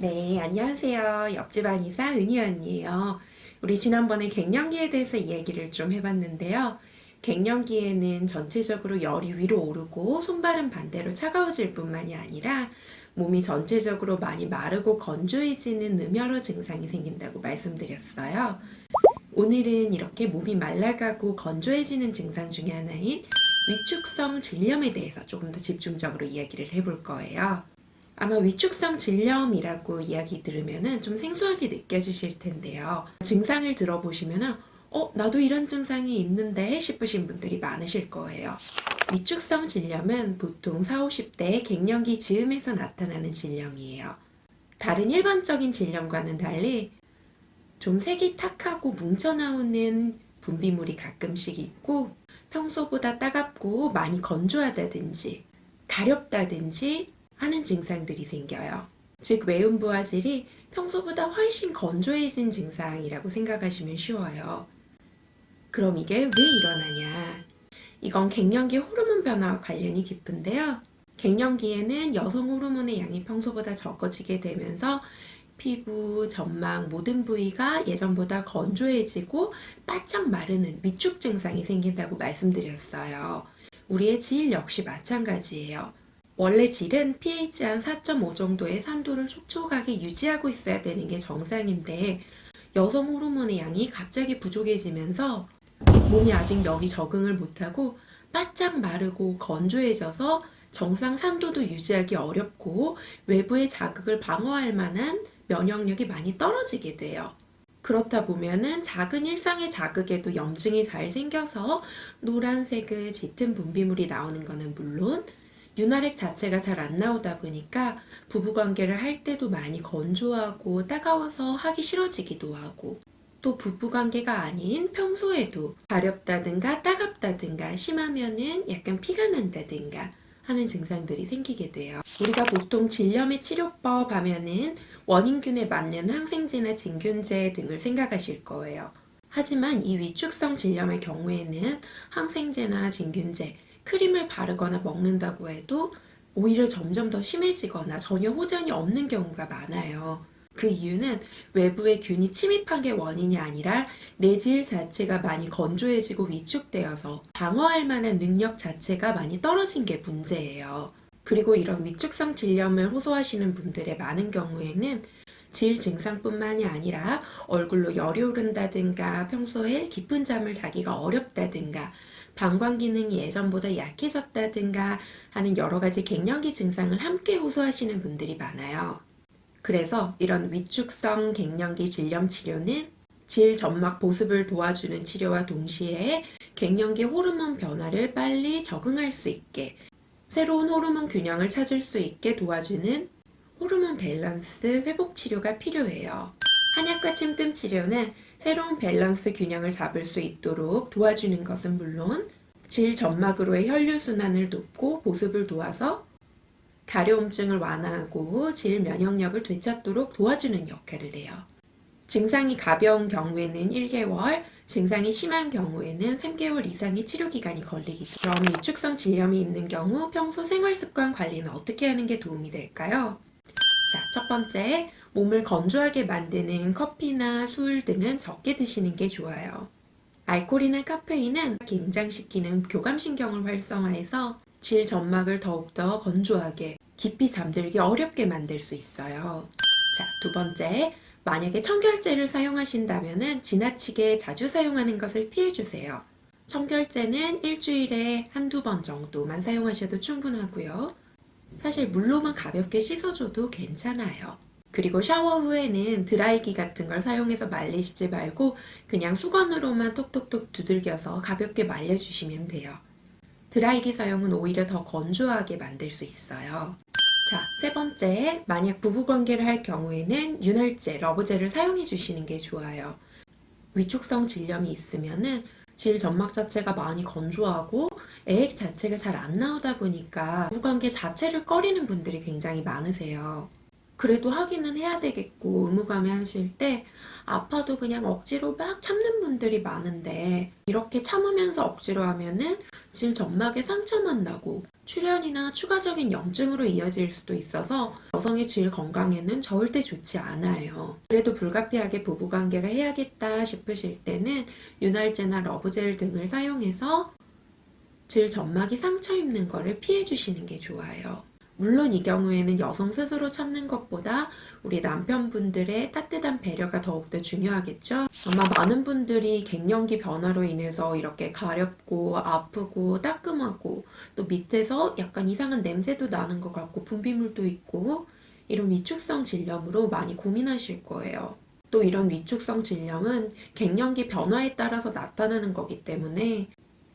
네, 안녕하세요. 옆집 안이사 은희 언니예요. 우리 지난번에 갱년기에 대해서 이야기를 좀 해봤는데요. 갱년기에는 전체적으로 열이 위로 오르고 손발은 반대로 차가워질 뿐만이 아니라 몸이 전체적으로 많이 마르고 건조해지는 여러 증상이 생긴다고 말씀드렸어요. 오늘은 이렇게 몸이 말라가고 건조해지는 증상 중에 하나인 위축성 질염에 대해서 조금 더 집중적으로 이야기를 해볼 거예요. 아마 위축성 질염이라고 이야기 들으면은 좀 생소하게 느껴지실 텐데요. 증상을 들어보시면은 나도 이런 증상이 있는데 싶으신 분들이 많으실 거예요. 위축성 질염은 보통 40, 50대 갱년기 즈음에서 나타나는 질염이에요. 다른 일반적인 질염과는 달리 좀 색이 탁하고 뭉쳐나오는 분비물이 가끔씩 있고 평소보다 따갑고 많이 건조하다든지 가렵다든지 하는 증상들이 생겨요. 즉 외음부화질이 평소보다 훨씬 건조해진 증상이라고 생각하시면 쉬워요. 그럼 이게 왜 일어나냐? 이건 갱년기 호르몬 변화와 관련이 깊은데요. 갱년기에는 여성 호르몬의 양이 평소보다 적어지게 되면서 피부, 점막 모든 부위가 예전보다 건조해지고 바짝 마르는 위축 증상이 생긴다고 말씀드렸어요. 우리의 질 역시 마찬가지예요. 원래 질은 pH 한 4.5 정도의 산도를 촉촉하게 유지하고 있어야 되는 게 정상인데 여성 호르몬의 양이 갑자기 부족해지면서 몸이 아직 여기 적응을 못하고 바짝 마르고 건조해져서 정상 산도도 유지하기 어렵고 외부의 자극을 방어할 만한 면역력이 많이 떨어지게 돼요. 그렇다 보면은 작은 일상의 자극에도 염증이 잘 생겨서 노란색의 짙은 분비물이 나오는 거는 물론 윤활액 자체가 잘 안 나오다 보니까 부부관계를 할 때도 많이 건조하고 따가워서 하기 싫어지기도 하고 또 부부관계가 아닌 평소에도 가렵다든가 따갑다든가 심하면은 약간 피가 난다든가 하는 증상들이 생기게 돼요. 우리가 보통 질염의 치료법 하면은 원인균에 맞는 항생제나 진균제 등을 생각하실 거예요. 하지만 이 위축성 질염의 경우에는 항생제나 진균제, 크림을 바르거나 먹는다고 해도 오히려 점점 더 심해지거나 전혀 호전이 없는 경우가 많아요. 그 이유는 외부의 균이 침입한 게 원인이 아니라 내 질 자체가 많이 건조해지고 위축되어서 방어할 만한 능력 자체가 많이 떨어진 게 문제예요. 그리고 이런 위축성 질염을 호소하시는 분들의 많은 경우에는 질 증상뿐만이 아니라 얼굴로 열이 오른다든가 평소에 깊은 잠을 자기가 어렵다든가 방광 기능이 예전보다 약해졌다든가 하는 여러 가지 갱년기 증상을 함께 호소하시는 분들이 많아요. 그래서 이런 위축성 갱년기 질염 치료는 질 점막 보습을 도와주는 치료와 동시에 갱년기 호르몬 변화를 빨리 적응할 수 있게 새로운 호르몬 균형을 찾을 수 있게 도와주는 호르몬 밸런스 회복 치료가 필요해요. 한약과 침뜸 치료는 새로운 밸런스 균형을 잡을 수 있도록 도와주는 것은 물론 질 점막으로의 혈류순환을 돕고 보습을 도와서 가려움증을 완화하고 질 면역력을 되찾도록 도와주는 역할을 해요. 증상이 가벼운 경우에는 1개월, 증상이 심한 경우에는 3개월 이상의 치료기간이 걸리기 때문에 그럼 위축성 질염이 있는 경우 평소 생활습관 관리는 어떻게 하는 게 도움이 될까요? 자, 첫 번째, 몸을 건조하게 만드는 커피나 술 등은 적게 드시는 게 좋아요. 알코올이나 카페인은 긴장시키는 교감신경을 활성화해서 질 점막을 더욱더 건조하게 깊이 잠들기 어렵게 만들 수 있어요. 자, 두 번째, 만약에 청결제를 사용하신다면 지나치게 자주 사용하는 것을 피해주세요. 청결제는 일주일에 한두 번 정도만 사용하셔도 충분하고요. 사실 물로만 가볍게 씻어줘도 괜찮아요. 그리고 샤워 후에는 드라이기 같은 걸 사용해서 말리시지 말고 그냥 수건으로만 톡톡톡 두들겨서 가볍게 말려주시면 돼요. 드라이기 사용은 오히려 더 건조하게 만들 수 있어요. 자, 세 번째, 만약 부부관계를 할 경우에는 윤활제, 러브젤을 사용해 주시는 게 좋아요. 위축성 질염이 있으면은 질 점막 자체가 많이 건조하고 애액 자체가 잘 안 나오다 보니까 부부관계 자체를 꺼리는 분들이 굉장히 많으세요. 그래도 하기는 해야 되겠고 의무감에 하실 때 아파도 그냥 억지로 막 참는 분들이 많은데 이렇게 참으면서 억지로 하면은 질 점막에 상처만 나고 출혈이나 추가적인 염증으로 이어질 수도 있어서 여성의 질 건강에는 절대 좋지 않아요. 그래도 불가피하게 부부관계를 해야겠다 싶으실 때는 윤활제나 러브젤 등을 사용해서 질 점막이 상처 입는 거를 피해 주시는 게 좋아요. 물론 이 경우에는 여성 스스로 참는 것보다 우리 남편분들의 따뜻한 배려가 더욱더 중요하겠죠? 아마 많은 분들이 갱년기 변화로 인해서 이렇게 가렵고 아프고 따끔하고 또 밑에서 약간 이상한 냄새도 나는 것 같고 분비물도 있고 이런 위축성 질염으로 많이 고민하실 거예요. 또 이런 위축성 질염은 갱년기 변화에 따라서 나타나는 거기 때문에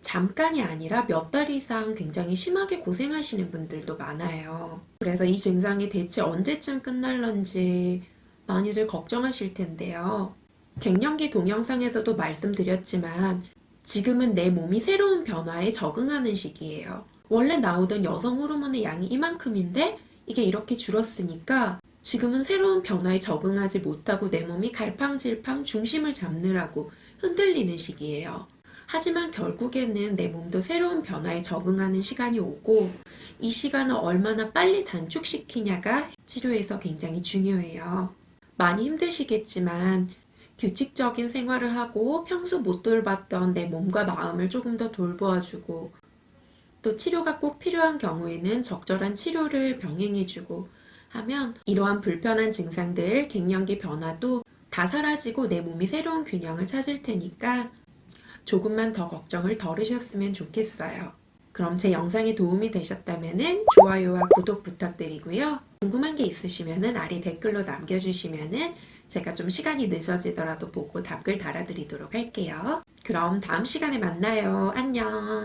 잠깐이 아니라 몇 달 이상 굉장히 심하게 고생하시는 분들도 많아요. 그래서 이 증상이 대체 언제쯤 끝날런지 많이들 걱정하실 텐데요. 갱년기 동영상에서도 말씀드렸지만 지금은 내 몸이 새로운 변화에 적응하는 시기예요. 원래 나오던 여성 호르몬의 양이 이만큼인데 이게 이렇게 줄었으니까 지금은 새로운 변화에 적응하지 못하고 내 몸이 갈팡질팡 중심을 잡느라고 흔들리는 시기예요. 하지만 결국에는 내 몸도 새로운 변화에 적응하는 시간이 오고 이 시간을 얼마나 빨리 단축시키냐가 치료에서 굉장히 중요해요. 많이 힘드시겠지만 규칙적인 생활을 하고 평소 못 돌봤던 내 몸과 마음을 조금 더 돌보아주고 또 치료가 꼭 필요한 경우에는 적절한 치료를 병행해주고 하면 이러한 불편한 증상들, 갱년기 변화도 다 사라지고 내 몸이 새로운 균형을 찾을 테니까 조금만 더 걱정을 덜으셨으면 좋겠어요. 그럼 제 영상이 도움이 되셨다면 좋아요와 구독 부탁드리고요. 궁금한 게 있으시면 아래 댓글로 남겨주시면 제가 좀 시간이 늦어지더라도 보고 답글 달아드리도록 할게요. 그럼 다음 시간에 만나요. 안녕.